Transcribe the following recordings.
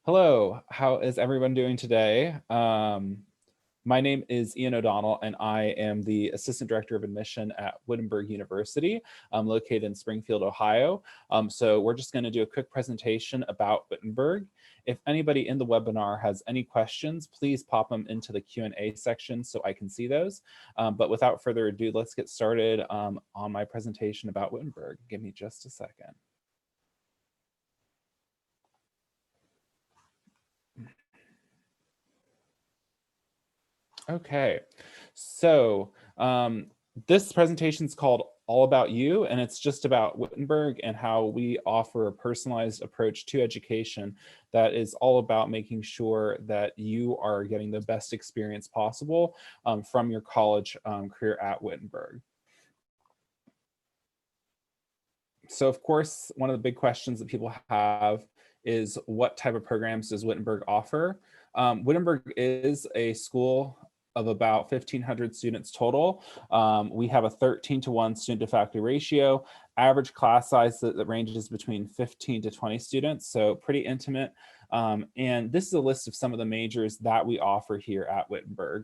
Hello, how is everyone doing today? My name is Ian O'Donnell, and I am the Assistant Director of Admission at Wittenberg University, located in Springfield, Ohio. So we're just going to do a quick presentation about Wittenberg. If anybody in the webinar has any questions, please pop them into the Q&A section so I can see those. But without further ado, let's get started on my presentation about Wittenberg. Give me just a second. Okay, so this presentation is called All About You, and it's just about Wittenberg and how we offer a personalized approach to education that is all about making sure that you are getting the best experience possible from your college career at Wittenberg. So of course, one of the big questions that people have is what type of programs does Wittenberg offer? Wittenberg is a school of about 1,500 students total. We have a 13-to-1 student to faculty ratio, average class size that ranges between 15 to 20 students, so pretty intimate. And this is a list of some of the majors that we offer here at Wittenberg.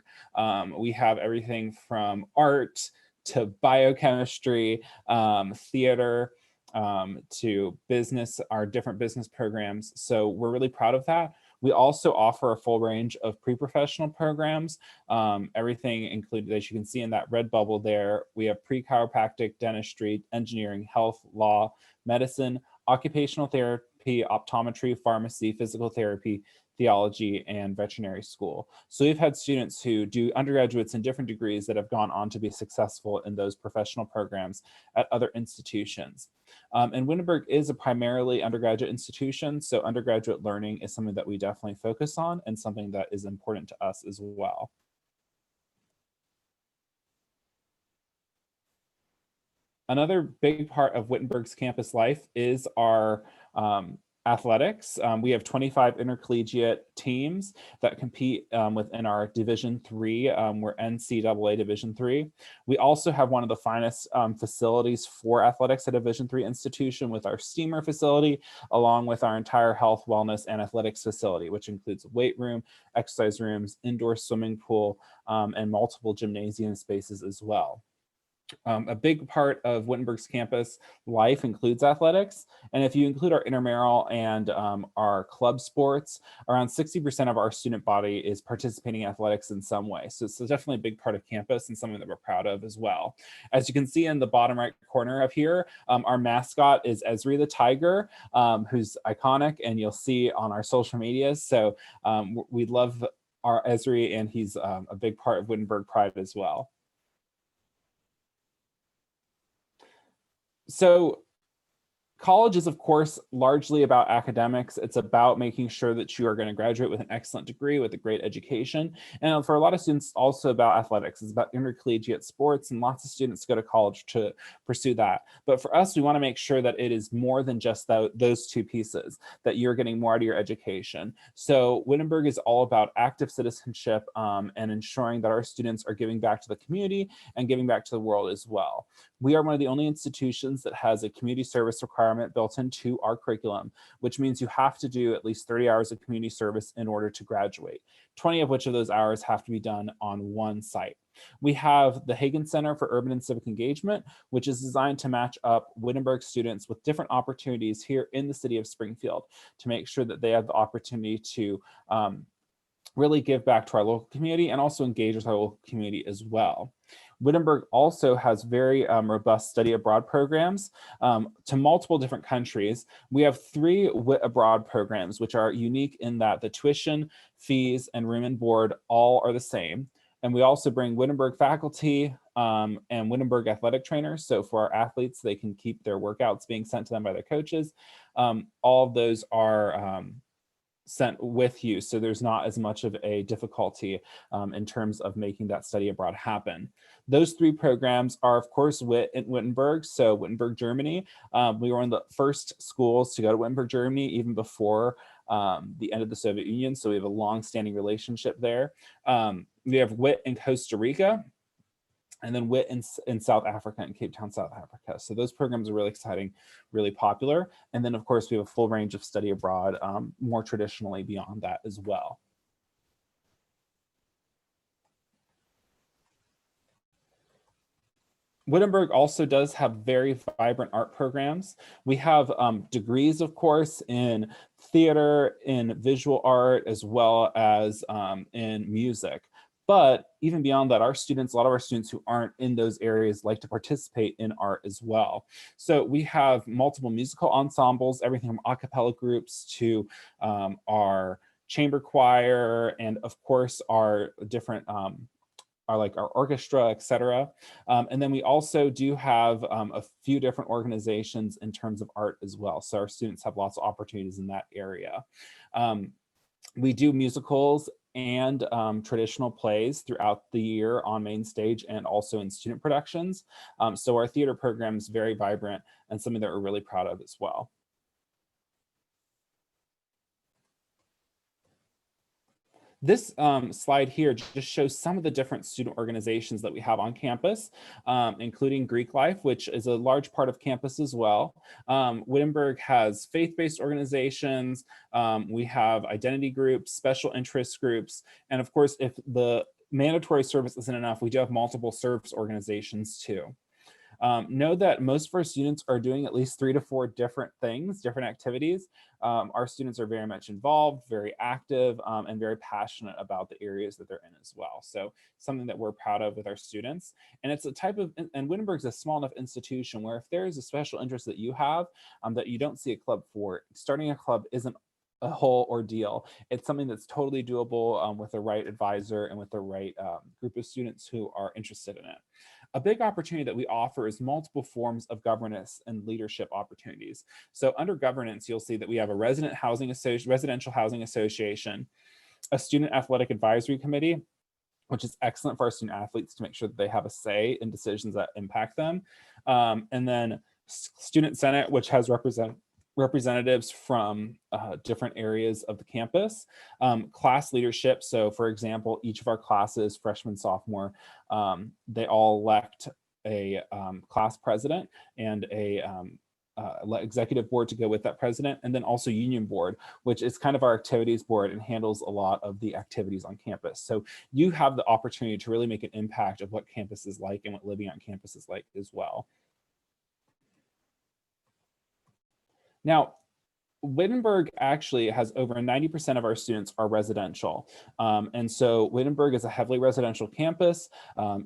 We have everything from art to biochemistry, theater, to business, our different business programs. So we're really proud of that. We also offer a full range of pre-professional programs, everything included, as you can see in that red bubble there. We have pre-chiropractic, dentistry, engineering, health, law, medicine, occupational therapy, optometry, pharmacy, physical therapy, theology, and veterinary school. So we've had students who do undergraduates in different degrees that have gone on to be successful in those professional programs at other institutions. And Wittenberg is a primarily undergraduate institution, so undergraduate learning is something that we definitely focus on and something that is important to us as well. Another big part of Wittenberg's campus life is our athletics. We have 25 intercollegiate teams that compete within our Division III. We're NCAA Division III. We also have one of the finest facilities for athletics at a Division III institution with our steamer facility, along with our entire health, wellness, and athletics facility, which includes a weight room, exercise rooms, indoor swimming pool, and multiple gymnasium spaces as well. A big part of Wittenberg's campus life includes athletics. And if you include our intramural and our club sports, around 60% of our student body is participating in athletics in some way. So it's definitely a big part of campus and something that we're proud of as well. As you can see in the bottom right corner of here, our mascot is Esri the tiger, who's iconic, and you'll see on our social medias. So we love our Esri, and he's a big part of Wittenberg pride as well. So college is, of course, largely about academics. It's about making sure that you are going to graduate with an excellent degree, with a great education. And for a lot of students, also about athletics. It's about intercollegiate sports, and lots of students go to college to pursue that. But for us, we want to make sure that it is more than just those two pieces, that you're getting more out of your education. So Wittenberg is all about active citizenship and ensuring that our students are giving back to the community and giving back to the world as well. We are one of the only institutions that has a community service requirement built into our curriculum, which means you have to do at least 30 hours of community service in order to graduate, 20 of which of those hours have to be done on one site. We have the Hagen Center for Urban and Civic Engagement, which is designed to match up Wittenberg students with different opportunities here in the city of Springfield to make sure that they have the opportunity to really give back to our local community and also engage with our local community as well. Wittenberg also has very robust study abroad programs to multiple different countries. We have 3 WIT abroad programs, which are unique in that the tuition, fees, and room and board all are the same. And we also bring Wittenberg faculty and Wittenberg athletic trainers. So for our athletes, they can keep their workouts being sent to them by their coaches. All of those are sent with you, so there's not as much of a difficulty in terms of making that study abroad happen. Those 3 programs are, of course, Wittenberg, so Wittenberg, Germany. We were one of the first schools to go to Wittenberg, Germany, even before the end of the Soviet Union, so we have a long-standing relationship there. We have WIT in Costa Rica, and then WIT in South Africa, in Cape Town, South Africa. So those programs are really exciting, really popular. And then of course we have a full range of study abroad, more traditionally beyond that as well. Wittenberg also does have very vibrant art programs. We have degrees, of course, in theater, in visual art, as well as in music. But even beyond that, our students, a lot of our students who aren't in those areas like to participate in art as well. So we have multiple musical ensembles, everything from a cappella groups to our chamber choir, and of course our different our orchestra, etc. And then we also do have a few different organizations in terms of art as well. So our students have lots of opportunities in that area. We do musicals and traditional plays throughout the year on main stage and also in student productions. So our theater program is very vibrant and something that we're really proud of as well. This slide here just shows some of the different student organizations that we have on campus, including Greek Life, which is a large part of campus as well. Wittenberg has faith-based organizations. We have identity groups, special interest groups, and of course, if the mandatory service isn't enough, we do have multiple service organizations too. Know that most of our students are doing at least 3 to 4 different things, different activities. Our students are very much involved, very active, and very passionate about the areas that they're in as well. So something that we're proud of with our students. And it's a type of, and Wittenberg's a small enough institution where if there is a special interest that you have that you don't see a club for, starting a club isn't a whole ordeal. It's something that's totally doable with the right advisor and with the right group of students who are interested in it. A big opportunity that we offer is multiple forms of governance and leadership opportunities. So under governance, you'll see that we have a residential housing association, a student athletic advisory committee, which is excellent for our student athletes to make sure that they have a say in decisions that impact them. And then student senate, which has representatives from different areas of the campus. Class leadership, so for example, each of our classes, freshman, sophomore, they all elect a class president and a executive board to go with that president, and then also union board, which is kind of our activities board and handles a lot of the activities on campus. So you have the opportunity to really make an impact of what campus is like and what living on campus is like as well. Now, Wittenberg actually has over 90% of our students are residential. And so Wittenberg is a heavily residential campus.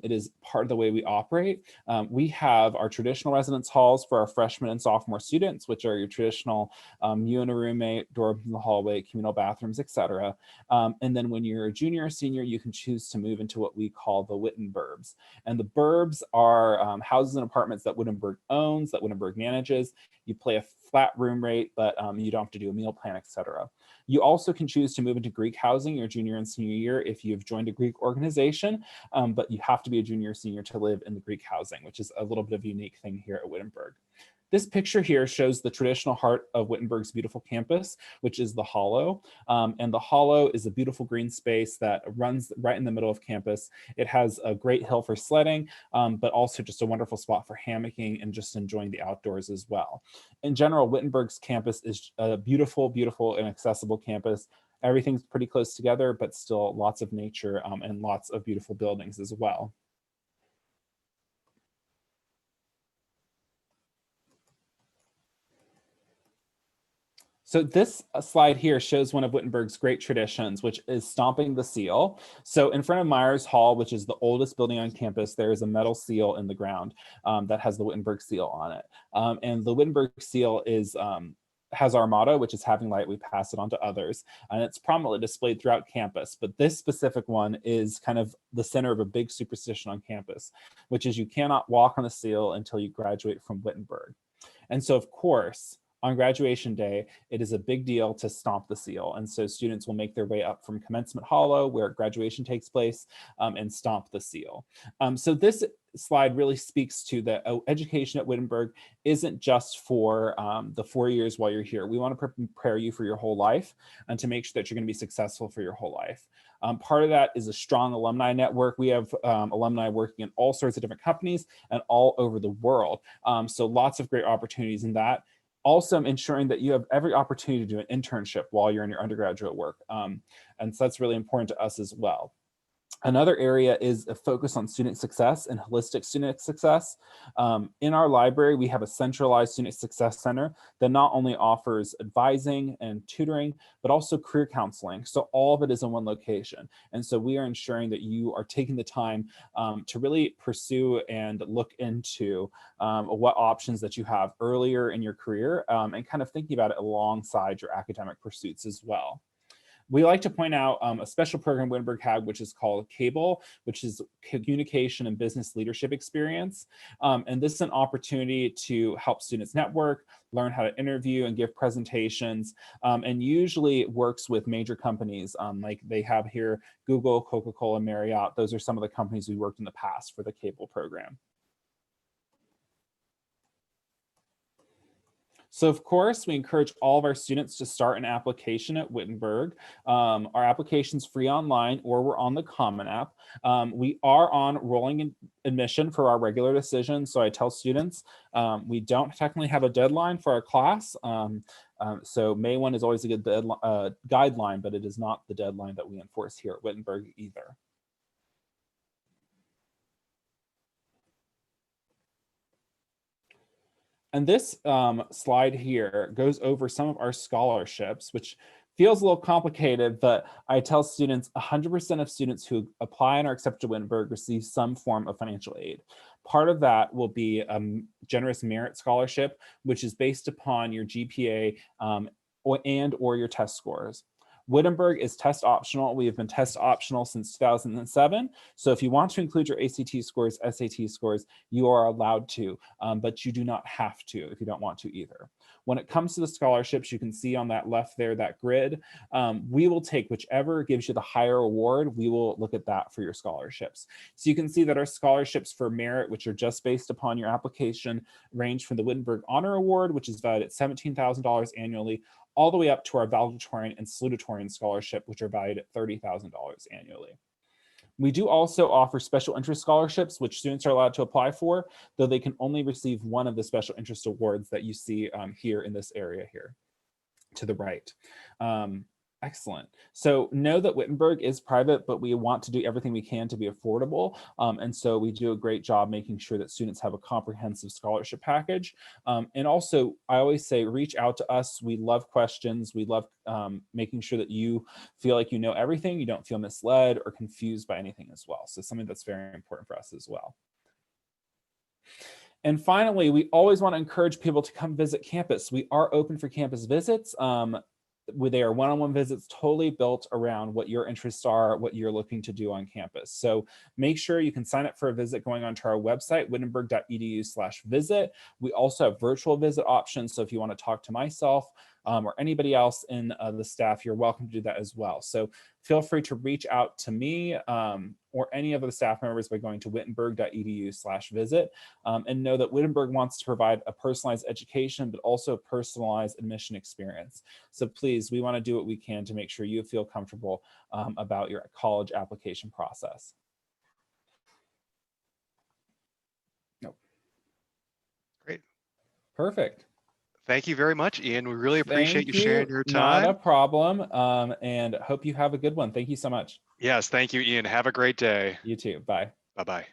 It is part of the way we operate. We have our traditional residence halls for our freshmen and sophomore students, which are your traditional you and a roommate, dorm in the hallway, communal bathrooms, etc. And then when you're a junior or senior, you can choose to move into what we call the Wittenburbs. And the burbs are houses and apartments that Wittenberg owns, that Wittenberg manages. You pay a flat room rate, but you don't have to do a meal plan, etc. You also can choose to move into Greek housing your junior and senior year if you've joined a Greek organization, but you have to be a junior or senior to live in the Greek housing, which is a little bit of a unique thing here at Wittenberg. This picture here shows the traditional heart of Wittenberg's beautiful campus, which is the Hollow. And the Hollow is a beautiful green space that runs right in the middle of campus. It has a great hill for sledding, but also just a wonderful spot for hammocking and just enjoying the outdoors as well. In general, Wittenberg's campus is a beautiful, beautiful and accessible campus. Everything's pretty close together, but still lots of nature and lots of beautiful buildings as well. So this slide here shows one of Wittenberg's great traditions, which is stomping the seal. So in front of Myers Hall, which is the oldest building on campus, there is a metal seal in the ground that has the Wittenberg seal on it. And the Wittenberg seal is has our motto, which is having light, we pass it on to others. And it's prominently displayed throughout campus. But this specific one is kind of the center of a big superstition on campus, which is you cannot walk on the seal until you graduate from Wittenberg. And so, of course, on graduation day, it is a big deal to stomp the seal. And so students will make their way up from Commencement Hollow, where graduation takes place, and stomp the seal. So this slide really speaks to that education at Wittenberg isn't just for the 4 years while you're here. We want to prepare you for your whole life and to make sure that you're going to be successful for your whole life. Part of that is a strong alumni network. We have alumni working in all sorts of different companies and all over the world. So lots of great opportunities in that. Also ensuring that you have every opportunity to do an internship while you're in your undergraduate work. And so that's really important to us as well. Another area is a focus on student success and holistic student success. In our library, we have a centralized student success center that not only offers advising and tutoring, but also career counseling. So all of it is in one location. And so we are ensuring that you are taking the time to really pursue and look into what options that you have earlier in your career and kind of thinking about it alongside your academic pursuits as well. We like to point out a special program Wittenberg had, which is called CABLE, which is Communication and Business Leadership Experience. And this is an opportunity to help students network, learn how to interview and give presentations, and usually works with major companies like they have here, Google, Coca-Cola, Marriott. Those are some of the companies we worked in the past for the CABLE program. So of course, we encourage all of our students to start an application at Wittenberg. Our application's free online, or we're on the Common App. We are on rolling admission for our regular decision. So I tell students, we don't technically have a deadline for our class. So May 1 is always a good guideline, but it is not the deadline that we enforce here at Wittenberg either. And this slide here goes over some of our scholarships, which feels a little complicated, but I tell students 100% of students who apply and are accepted to Wittenberg receive some form of financial aid. Part of that will be a generous merit scholarship, which is based upon your GPA and or your test scores. Wittenberg is test optional. We have been test optional since 2007. So if you want to include your ACT scores, SAT scores, you are allowed to, but you do not have to if you don't want to either. When it comes to the scholarships, you can see on that left there, that grid, we will take whichever gives you the higher award. We will look at that for your scholarships. So you can see that our scholarships for merit, which are just based upon your application, range from the Wittenberg Honor Award, which is valued at $17,000 annually, all the way up to our valedictorian and salutatorian scholarship, which are valued at $30,000 annually. We do also offer special interest scholarships, which students are allowed to apply for, though they can only receive one of the special interest awards that you see here in this area here to the right. Excellent. So know that Wittenberg is private, but we want to do everything we can to be affordable. And so we do a great job making sure that students have a comprehensive scholarship package. And also, I always say, reach out to us. We love questions. We love making sure that you feel like you know everything. You don't feel misled or confused by anything as well. So something that's very important for us as well. And finally, we always want to encourage people to come visit campus. We are open for campus visits. They are one-on-one visits totally built around what your interests are, what you're looking to do on campus. So make sure you can sign up for a visit going onto our website, wittenberg.edu/visit. We also have virtual visit options. So if you want to talk to myself or anybody else in the staff, you're welcome to do that as well. So feel free to reach out to me or any of the staff members by going to wittenberg.edu/visit and know that Wittenberg wants to provide a personalized education, but also a personalized admission experience. So please, we want to do what we can to make sure you feel comfortable about your college application process. Nope. Great. Perfect. Thank you very much, Ian. We really appreciate you sharing your time. Not a problem. And hope you have a good one. Thank you so much. Yes, thank you, Ian. Have a great day. You too. Bye. Bye-bye.